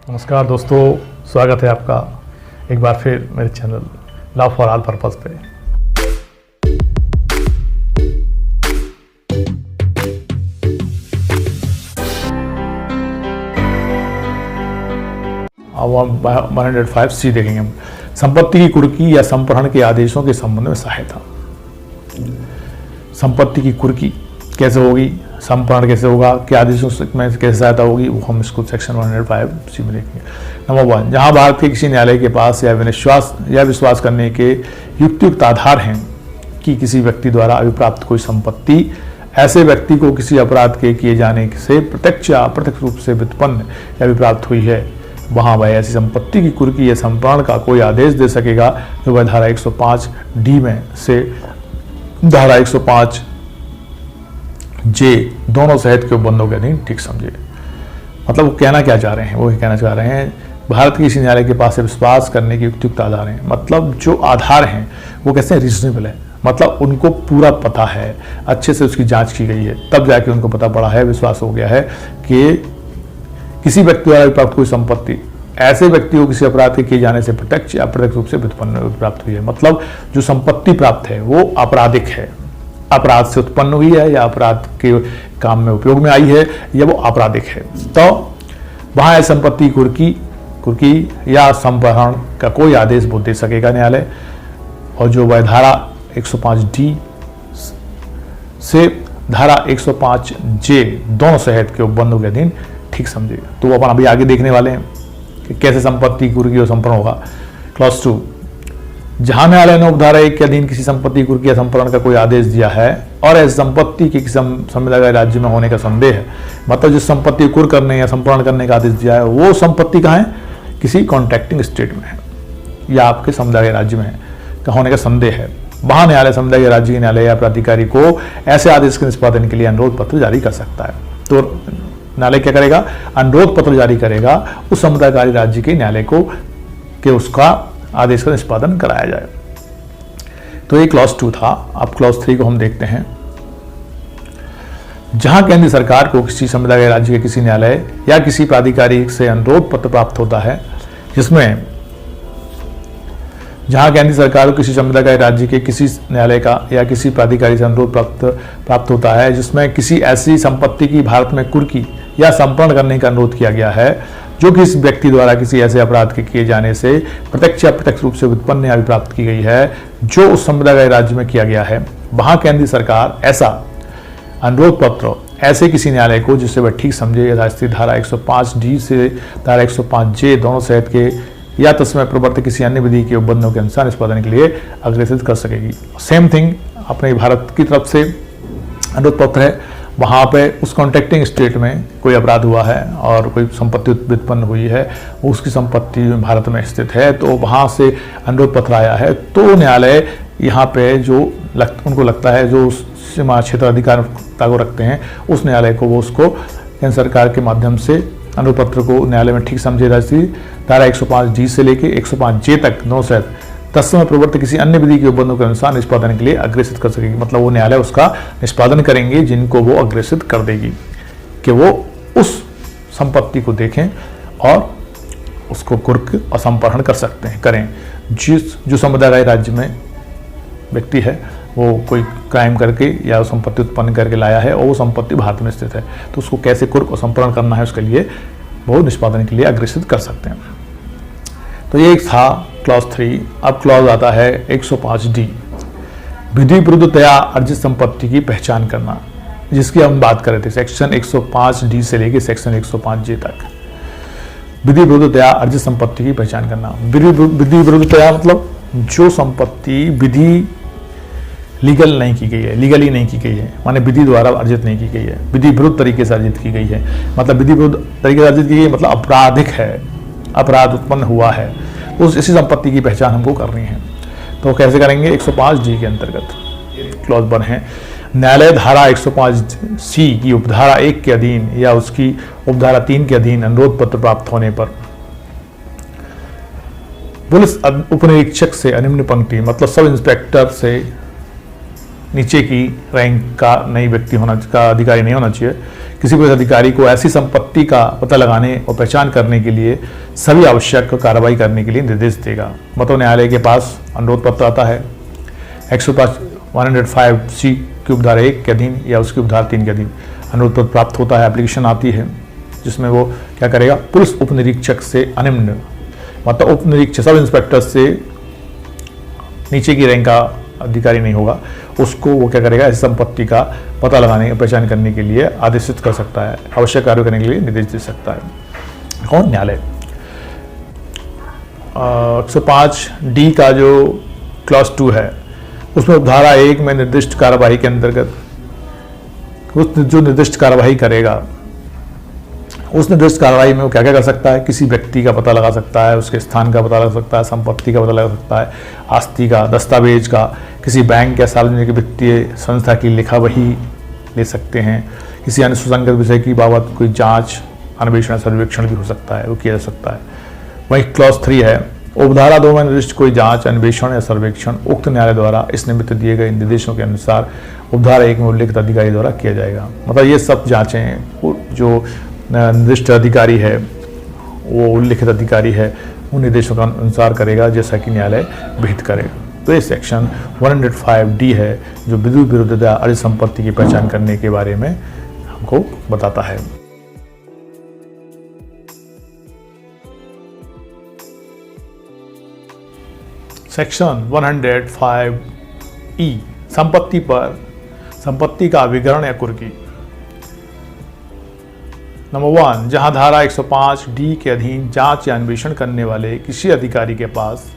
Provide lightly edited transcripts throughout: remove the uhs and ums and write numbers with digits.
नमस्कार दोस्तों, स्वागत है आपका एक बार फिर मेरे channel love for all purpose पे। अब 105C देखेंगे हम। संपत्ति की कुर्की या संप्रहण के आदेशों के संबंध में सहायता। संपत्ति की कुर्की कैसे होगी, संप्रहण कैसे होगा, क्या आदेशों में कैसे सहायता होगी, वो हम इसको सेक्शन 105C में देखेंगे। नंबर 1, जहां भारत के किसी न्यायालय के पास या विश्वास करने के युक्त आधार हैं कि किसी व्यक्ति द्वारा अभिप्राप्त कोई संपत्ति ऐसे व्यक्ति को किसी अपराध के किए जाने से प्रत्यक्ष या अप्रत्यक्ष रूप से व्युत्पन्न या अभिप्राप्त हुई है, वहां वह ऐसी संपत्ति की कुर्की या संप्रहण का कोई आदेश दे सकेगा जो वह धारा 105D में से धारा 105J दोनों सहित के उपबंधों के अधीन ठीक समझे। मतलब वो कहना क्या चाह रहे हैं, वो कहना चाह रहे हैं भारत के किसी न्यायालय के पास विश्वास करने के युक्त आधार हैं, मतलब जो आधार हैं वो कैसे रीजनेबल है, मतलब उनको पूरा पता है, अच्छे से उसकी जांच की गई है, तब जाके उनको पता पड़ा है, विश्वास हो गया है कि किसी व्यक्ति द्वारा प्राप्त कोई संपत्ति ऐसे व्यक्ति को किसी अपराध के किए जाने से प्रत्यक्ष या अप्रत्यक्ष रूप से व्युत्पन्न प्राप्त हुई है। मतलब जो संपत्ति प्राप्त है वो आपराधिक है, अपराध से उत्पन्न हुई है या अपराध के काम में उपयोग में आई है या वो आपराधिक है, तो वहां संपत्ति कुर्की या संप्रहण का कोई आदेश वो दे सकेगा न्यायालय, और जो वह धारा 105D से धारा 105J दोनों सहित के उपबंधों के अधीन ठीक समझेगा। तो अपन अभी आगे देखने वाले हैं कि कैसे संपत्ति कुर्की और संप्रहण होगा। क्लॉज 2, जहां न्यायालय ने उपधारा 1 के अधीन किसी संपत्ति कुर्की या संप्रहण का कोई आदेश दिया है और इस संपत्ति के किसी संविधान राज्य में होने का संदेह है, मतलब जिस संपत्ति को कुर्क करने या संप्रहण करने का आदेश दिया है वो संपत्ति कहाँ है, किसी कॉन्ट्रैक्टिंग स्टेट में है या आपके समुदाय राज्य में है का होने का संदेह है, वहां न्यायालय समुदाय राज्य के न्यायालय या प्राधिकारी को ऐसे आदेश के निष्पादन के लिए अनुरोध पत्र जारी कर सकता है। तो न्यायालय क्या करेगा, अनुरोध पत्र जारी करेगा उस समुदायकारी राज्य के न्यायालय को कि उसका आदेश का निष्पादन कराया जाए। तो ये क्लॉज 2 था। अब क्लॉज 3 को हम देखते हैं। जहां केंद्र सरकार को किसी समुदाय राज्य के किसी न्यायालय या किसी प्राधिकारी से अनुरोध पत्र प्राप्त होता है जिसमें जहां केंद्र सरकार को किसी समुदाय राज्य के किसी न्यायालय का या किसी प्राधिकारी से अनुरोध प्राप्त होता है जिसमें किसी ऐसी संपत्ति की भारत में कुर्की या संप्रहण करने का अनुरोध किया गया है जो कि इस व्यक्ति द्वारा किसी ऐसे अपराध के किए जाने से प्रत्यक्ष या अप्रत्यक्ष रूप से व्युत्पन्न या प्राप्त की गई है जो उस समुदाय राज्य में किया गया है, वहां केंद्रीय सरकार ऐसा अनुरोध पत्र ऐसे किसी न्यायालय को जिससे वह ठीक समझे यथास्थित धारा 105D से धारा 105J दोनों सहित के या तस्मै प्रवर्तित किसी अन्य विधि के उपबंधों के अनुसार निष्पादन के लिए अग्रेसित कर सकेगी। सेम थिंग अपने भारत की तरफ से अनुरोध पत्र है, वहाँ पे उस कॉन्ट्रैक्टिंग स्टेट में कोई अपराध हुआ है और कोई संपत्ति उत्पन्न हुई है, उसकी संपत्ति भारत में स्थित है, तो वहाँ से अनुरोध पत्र आया है, तो न्यायालय यहाँ पे जो उनको लगता है जो उस सीमा क्षेत्र अधिकारता को रखते हैं उस न्यायालय को वो उसको केंद्र सरकार के माध्यम से अनुरोध पत्र को न्यायालय में ठीक समझे जाती धारा 105D से लेके 105J तक दोनों सहित तत्समय प्रवर्तित किसी अन्य विधि के उपबंधों के अनुसार निष्पादन के लिए अग्रेसित कर सकेगी। मतलब वो न्यायालय उसका निष्पादन करेंगे जिनको वो अग्रेसित कर देगी कि वो उस संपत्ति को देखें और उसको कुर्क और संप्रहण कर सकते हैं करें। जो समुदाय राज्य में व्यक्ति है वो कोई क्राइम करके या संपत्ति उत्पन्न करके लाया है और वो संपत्ति भारत में स्थित है, तो उसको कैसे कुर्क और संप्रहण करना है उसके लिए वो निष्पादन के लिए अग्रेसित कर सकते हैं। तो ये एक था क्लॉज 3। अब क्लॉज आता है 105D, विधि विरुद्धतया अर्जित संपत्ति की पहचान करना, जिसकी हम बात कर रहे थे सेक्शन 105D से लेके सेक्शन 105J तक। विधि विरुद्धतया अर्जित संपत्ति की पहचान करना। विधि विरुद्धतया मतलब जो संपत्ति विधि लीगल नहीं की गई है, लीगली नहीं की गई है, माने विधि द्वारा अर्जित नहीं की गई है, विधि विरुद्ध तरीके से अर्जित की गई है, मतलब विधि विरुद्ध तरीके से अर्जित की गई मतलब आपराधिक है, अपराध उत्पन्न हुआ है, उस इसी संपत्ति की पहचान हमको करनी है। तो कैसे करेंगे, 105D के अंतर्गत क्लॉज 1 है, न्यायालय धारा 105C की उपधारा 1 के अधीन या उसकी उपधारा 3 के अधीन अनुरोध पत्र प्राप्त होने पर पुलिस उपनिरीक्षक से निम्न पंक्ति मतलब सब इंस्पेक्टर से नीचे की रैंक का नहीं व्यक्ति होना का अधिकारी नहीं होना चाहिए। किसी पुलिस अधिकारी को ऐसी संपत्ति का पता लगाने और पहचान करने के लिए सभी आवश्यक कार्रवाई करने के लिए निर्देश देगा। मतलब न्यायालय के पास अनुरोध पत्र आता है 105C की उपधारा 1 के अधीन या उसकी उपधारा 3 के अधीन अनुरोध पत्र प्राप्त होता है, एप्लीकेशन आती है, जिसमें वो क्या करेगा, पुलिस उप निरीक्षक से अनिम्न, मतलब उप निरीक्षक सब इंस्पेक्टर से नीचे की रैंक का अधिकारी नहीं होगा, उसको वो क्या करेगा, ऐसी संपत्ति का पता लगाने पहचान करने के लिए आदेशित कर सकता है, आवश्यक कार्य करने के लिए निर्देश दे सकता है। कौन? न्यायालय। 105D का जो क्लॉज 2 है उसमें उपधारा 1 में निर्दिष्ट कार्यवाही के अंतर्गत उस जो निर्दिष्ट कार्यवाही करेगा उस निर्दिष्ट कार्रवाई में वो क्या क्या कर सकता है, किसी व्यक्ति का पता लगा सकता है, उसके स्थान का पता लगा सकता है, संपत्ति का पता लगा सकता है, आस्ति का, दस्तावेज का, किसी बैंक या सार्वजनिक वित्तीय संस्था की लिखा वही ले सकते हैं, किसी अन्य सुसंगत विषय की बाबत कोई जांच, अन्वेषण, सर्वेक्षण भी हो सकता है, वो किया जा सकता है। वहीं क्लॉज 3 है, उपधारा 2 में निर्दिष्ट कोई जांच, अन्वेषण या सर्वेक्षण उक्त न्यायालय द्वारा इस निमित्त दिए गए निर्देशों के अनुसार उपधारा 1 में उल्लिखित अधिकारी द्वारा किया जाएगा। मतलब ये सब जांचें जो निर्दिष्ट अधिकारी है, वो उल्लिखित अधिकारी है, उन निर्देशों का अनुसार करेगा जैसा कि न्यायालय विहित करेगा। तो ये सेक्शन 105D है जो विद्युत विरुद्धता अर्जित संपत्ति की पहचान करने के बारे में हमको बताता है। सेक्शन 105E संपत्ति पर संपत्ति का अभिग्रहण या कुर्की। नंबर 1, जहां धारा 105D के अधीन जांच या अन्वेषण करने वाले किसी अधिकारी के पास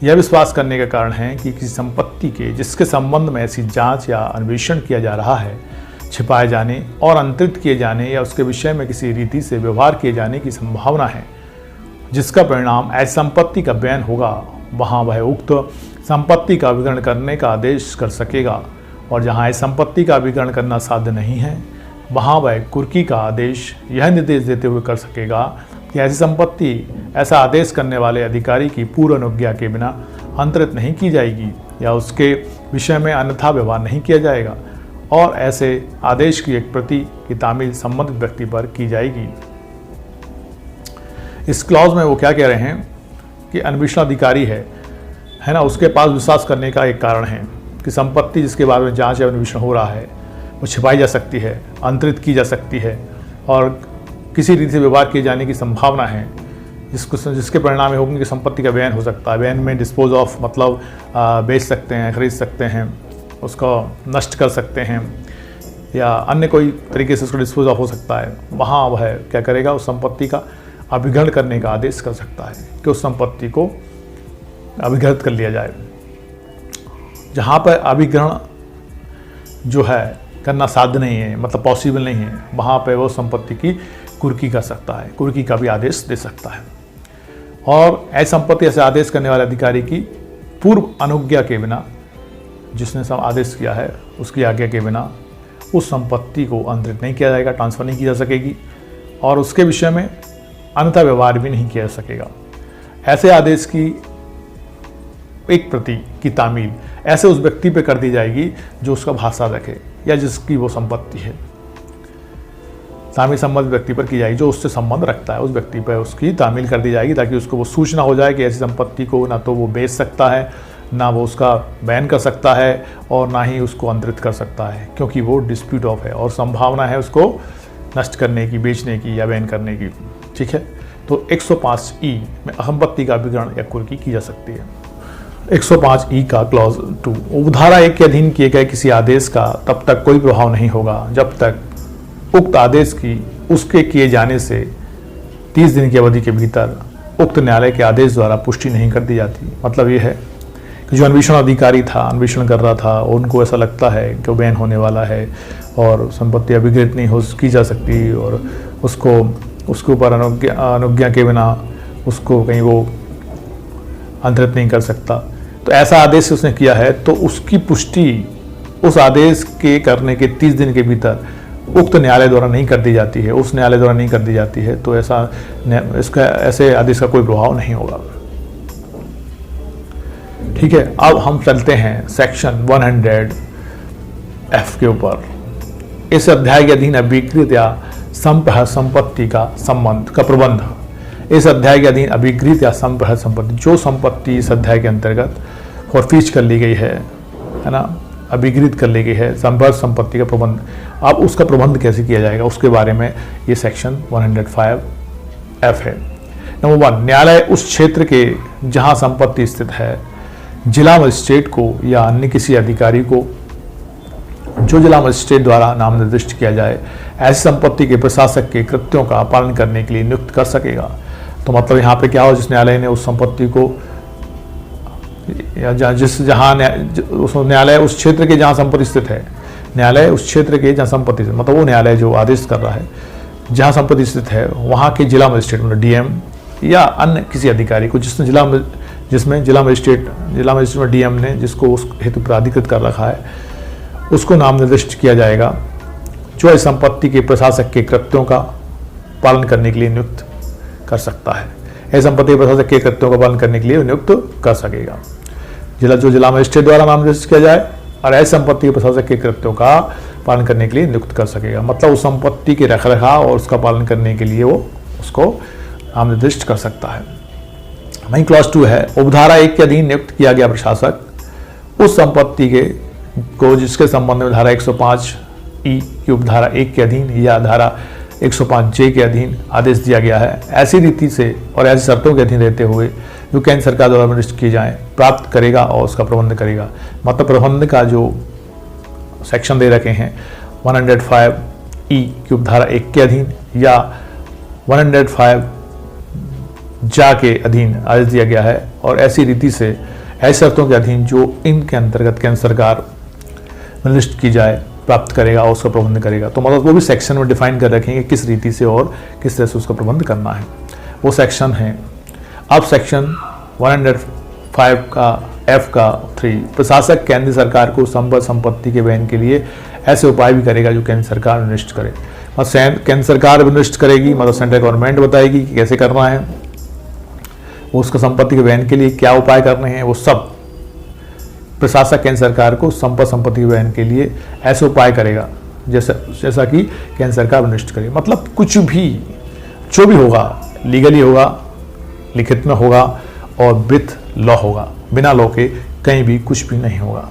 यह विश्वास करने का कारण है कि किसी संपत्ति के जिसके संबंध में ऐसी जांच या अन्वेषण किया जा रहा है छिपाए जाने और अंतरित किए जाने या उसके विषय में किसी रीति से व्यवहार किए जाने की संभावना है, जिसका परिणाम ऐसी संपत्ति का बयान होगा, वहां वह उक्त संपत्ति का अभिग्रहण करने का आदेश कर सकेगा। और जहां ऐसी संपत्ति का अभिग्रहण करना साध्य नहीं है, वहाँ वह कुर्की का आदेश यह निर्देश देते हुए कर सकेगा कि ऐसी संपत्ति ऐसा आदेश करने वाले अधिकारी की पूर्व अनुज्ञा के बिना अंतरित नहीं की जाएगी या उसके विषय में अन्यथा व्यवहार नहीं किया जाएगा, और ऐसे आदेश की एक प्रति की तामील संबंधित व्यक्ति पर की जाएगी। इस क्लॉज में वो क्या कह रहे हैं कि अन्वेषण अधिकारी है ना, उसके पास विश्वास करने का एक कारण है कि संपत्ति जिसके बारे में जांच या अन्वेषण हो रहा है वो छिपाई जा सकती है, अंतरित की जा सकती है और किसी रीति से व्यवहार किए जाने की संभावना है, जिसके परिणाम होंगे कि संपत्ति का बयान हो सकता है। बयान में डिस्पोज ऑफ मतलब बेच सकते हैं, खरीद सकते हैं, उसको नष्ट कर सकते हैं या अन्य कोई तरीके से उसको डिस्पोज ऑफ हो सकता है। वहाँ वह क्या करेगा, उस संपत्ति का अभिग्रहण करने का आदेश कर सकता है कि उस संपत्ति को अभिग्रहित कर लिया जाए। जहाँ पर अभिग्रहण जो है करना साध्य नहीं है, मतलब पॉसिबल नहीं है, वहाँ पे वो संपत्ति की कुर्की कर सकता है, कुर्की का भी आदेश दे सकता है। और ऐसी संपत्ति ऐसे आदेश करने वाले अधिकारी की पूर्व अनुज्ञा के बिना, जिसने सब आदेश किया है उसकी आज्ञा के बिना उस संपत्ति को अंतरित नहीं किया जाएगा, ट्रांसफर नहीं की जा सकेगी और उसके विषय में अन्यथा व्यवहार भी नहीं किया जा सकेगा। ऐसे आदेश की एक प्रति की तामील ऐसे उस व्यक्ति पे कर दी जाएगी जो उसका भाषा रखे या जिसकी वो संपत्ति है। तामील संबंधित व्यक्ति पर की जाएगी जो उससे संबंध रखता है, उस व्यक्ति पर उसकी तामील कर दी जाएगी ताकि उसको वो सूचना हो जाए कि ऐसी संपत्ति को ना तो वो बेच सकता है, ना वो उसका बैन कर सकता है और ना ही उसको अंतरित कर सकता है, क्योंकि वो डिस्प्यूट ऑफ है और संभावना है उसको नष्ट करने की, बेचने की या बैन करने की। ठीक है, तो 105E में संपत्ति का अभिग्रहण या कुर्की की जा सकती है। 105E का क्लॉज 2, उपधारा 1 के अधीन किए गए किसी आदेश का तब तक कोई प्रभाव नहीं होगा जब तक उक्त आदेश की उसके किए जाने से 30 दिन की अवधि के भीतर उक्त न्यायालय के आदेश द्वारा पुष्टि नहीं कर दी जाती। मतलब ये है कि जो अन्वेषण अधिकारी था, अन्वेषण कर रहा था, उनको ऐसा लगता है कि वो बैन होने वाला है और संपत्ति अभिगृहित नहीं हो की जा सकती और उसके ऊपर अनुज्ञा के बिना उसको कहीं वो अंतरित नहीं कर सकता, तो ऐसा आदेश उसने किया है तो उसकी पुष्टि उस आदेश के करने के 30 दिन के भीतर उक्त न्यायालय द्वारा नहीं कर दी जाती है, उस न्यायालय द्वारा नहीं कर दी जाती है, तो ऐसे आदेश का कोई प्रभाव नहीं होगा। ठीक है, अब हम चलते हैं सेक्शन एफ के ऊपर। इस अध्याय के अधीन अभिकृत या संप्रहत संपत्ति का संबंध का प्रबंध। इस अध्याय के अधीन अभिकृत या संप्रहत संपत्ति, जो संपत्ति इस अध्याय के अंतर्गत फॉरफीच कर ली गई है ना, अभिकृत कर ली गई है, संप्रहत संपत्ति का प्रबंध। अब उसका प्रबंध कैसे किया जाएगा उसके बारे में ये सेक्शन 105F है। नंबर 1, न्यायालय उस क्षेत्र के जहां संपत्ति स्थित है जिला मजिस्ट्रेट को या अन्य किसी अधिकारी को जो जिला मजिस्ट्रेट द्वारा नाम निर्दिष्ट किया जाए ऐसी संपत्ति के प्रशासक के कृत्यों का पालन करने के लिए नियुक्त कर सकेगा। तो मतलब यहाँ पे क्या हो, जिस न्यायालय ने उस संपत्ति को या न्यायालय उस क्षेत्र के जहाँ संपत्ति स्थित है, न्यायालय उस क्षेत्र के जहाँ संपत्ति स्थित, मतलब वो न्यायालय जो आदेश कर रहा है जहाँ संपत्ति स्थित है वहाँ के जिला मजिस्ट्रेट मतलब डीएम या अन्य किसी अधिकारी को जिसमें जिला मजिस्ट्रेट में डीएम ने जिसको उस हेतु प्राधिकृत कर रखा है उसको नाम निर्दिष्ट किया जाएगा, जो इस संपत्ति के प्रशासक के कृत्यों का पालन करने के लिए नियुक्त कर सकता है। ऐसी संपत्ति के प्रशासक के कृत्यों का पालन करने के लिए नियुक्त कर सकेगा जिला मजिस्ट्रेट द्वारा नाम निर्दिष्ट किया जाए, और ऐसी संपत्ति के प्रशासक के कृत्यों का पालन करने के लिए नियुक्त कर सकेगा। मतलब उस संपत्ति के रखरखाव और उसका पालन करने के लिए वो उसको नाम निर्दिष्ट कर सकता है। वहीं क्लॉज 2 है, उपधारा 1 के अधीन नियुक्त किया गया प्रशासक उस संपत्ति को जिसके संबंध में धारा 105E की उपधारा 1 के अधीन या धारा 105J के अधीन आदेश दिया गया है ऐसी रीति से और ऐसी शर्तों के अधीन रहते हुए जो केंद्र सरकार द्वारा निर्दिष्ट किए जाएं प्राप्त करेगा और उसका प्रबंध करेगा। मतलब प्रबंध का जो सेक्शन दे रखे हैं 105E की उपधारा 1 के अधीन या 105J के अधीन आदेश दिया गया है और ऐसी रीति से ऐसी शर्तों के अधीन जो इनके अंतर्गत केंद्र सरकार निर्दिष्ट की जाए प्राप्त करेगा और उसका प्रबंध करेगा। तो मतलब वो भी सेक्शन में डिफाइन कर रखेंगे किस रीति से और किस तरह से उसका प्रबंध करना है, वो सेक्शन है। अब सेक्शन 105 का F का 3, प्रशासक केंद्र सरकार को संबद्ध संपत्ति के वहन के लिए ऐसे उपाय भी करेगा जो केंद्र सरकार निर्दिष्ट करे। मतलब केंद्र सरकार निर्दिष्ट करेगी, मतलब सेंट्रल गवर्नमेंट बताएगी कि कैसे करना है, वो उसका संपत्ति के वहन के लिए क्या उपाय करने हैं, वो सब प्रशासक केंद्र सरकार को संपत्ति के वहन के लिए ऐसे उपाय करेगा जैसा कि केंद्र सरकार निर्दिष्ट करे। मतलब कुछ भी जो भी होगा लीगली होगा, लिखित में होगा और विथ लॉ होगा, बिना लॉ के कहीं भी कुछ भी नहीं होगा।